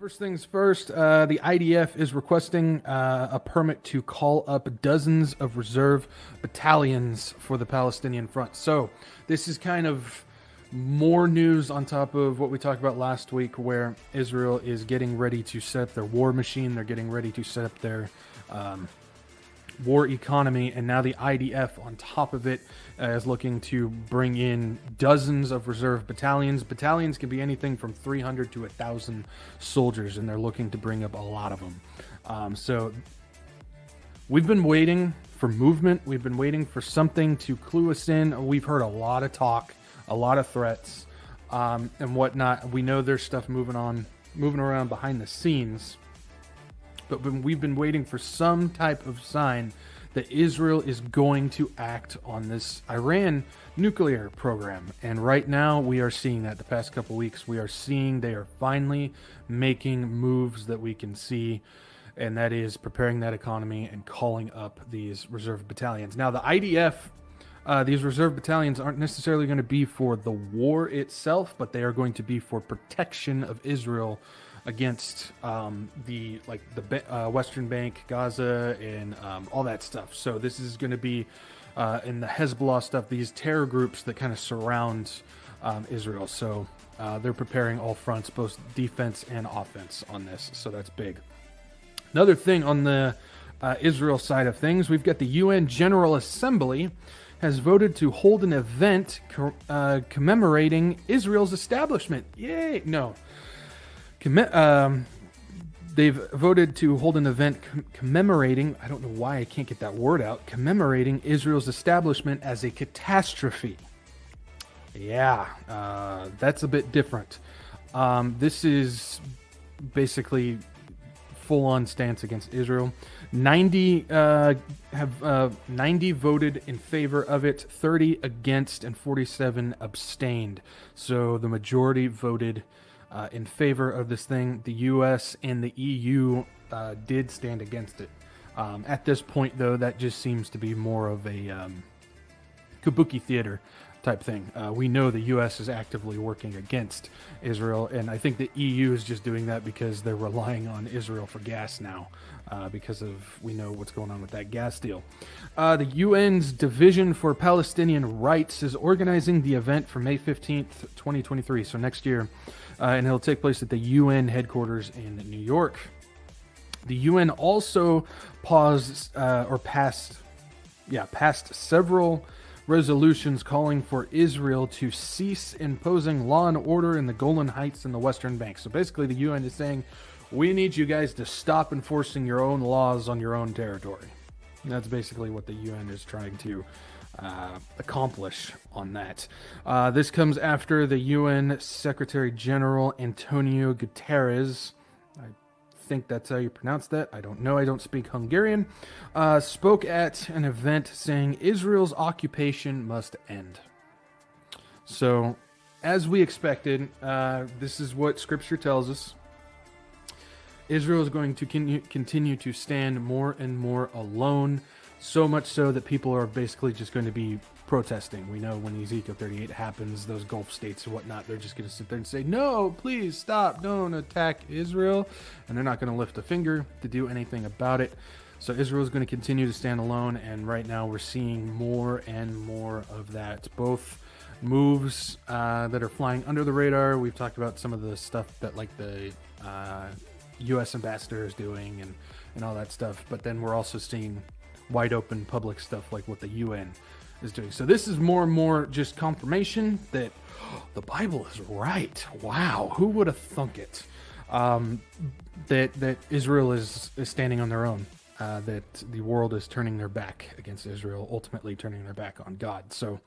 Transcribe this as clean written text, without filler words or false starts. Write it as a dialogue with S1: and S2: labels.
S1: First things first, the IDF is requesting a permit to call up dozens of reserve battalions for the Palestinian front. So this is kind of more news on top of what we talked about last week, where Israel is getting ready to set up their war machine. They're getting ready to set up their war economy, and now the IDF on top of it is looking to bring in dozens of reserve battalions. Battalions can be anything from 300 to 1,000 soldiers, and they're looking to bring up a lot of them. So we've been waiting for movement. We've been waiting for something to clue us in. We've heard a lot of talk, a lot of threats, and whatnot. We know there's stuff moving around behind the scenes. But we've been waiting for some type of sign that Israel is going to act on this Iran nuclear program. And right now we are seeing that. The past couple weeks we are seeing they are finally making moves that we can see, and that is preparing that economy and calling up these reserve battalions. Now the IDF, these reserve battalions aren't necessarily going to be for the war itself, but they are going to be for protection of Israel against the Western Bank, Gaza, and all that stuff. So this is going to be in the Hezbollah stuff, these terror groups that kind of surround Israel. So they're preparing all fronts, both defense and offense on this. So that's big. Another thing on the Israel side of things, we've got the UN General Assembly has voted to hold an event commemorating Israel's establishment. Yay! No. They've voted to hold an event commemorating, I don't know why I can't get that word out, commemorating Israel's establishment as a catastrophe. Yeah, that's a bit different. This is basically full-on stance against Israel. 90 voted in favor of it, 30 against, and 47 abstained. So the majority voted in favor of this thing. The U.S. and the EU did stand against it. At this point, though, that just seems to be more of a kabuki theater type thing. We know the U.S. is actively working against Israel, and I think the EU is just doing that because they're relying on Israel for gas now, because we know what's going on with that gas deal. The UN's Division for Palestinian Rights is organizing the event for May 15th, 2023, so next year, and it'll take place at the UN headquarters in New York. The UN also passed several resolutions calling for Israel to cease imposing law and order in the Golan Heights and the Western Bank. So basically the UN is saying, we need you guys to stop enforcing your own laws on your own territory. And that's basically what the UN is trying to accomplish on that. This comes after the UN Secretary General Antonio Guterres, I think that's how you pronounce that, I don't know, I don't speak Hungarian, spoke at an event saying Israel's occupation must end. So, as we expected, this is what Scripture tells us. Israel is going to continue to stand more and more alone, so much so that people are basically just going to be protesting. We know when Ezekiel 38 happens, those Gulf states and whatnot, they're just going to sit there and say, no, please stop, don't attack Israel. And they're not going to lift a finger to do anything about it. So Israel is going to continue to stand alone, and right now we're seeing more and more of that. Both moves that are flying under the radar. We've talked about some of the stuff that like the U.S. ambassador is doing and all that stuff. But then we're also seeing wide open public stuff like what the UN is doing. So this is more and more just confirmation that the Bible is right. Wow, who would have thunk it? That Israel is standing on their own. That the world is turning their back against Israel, ultimately turning their back on God. So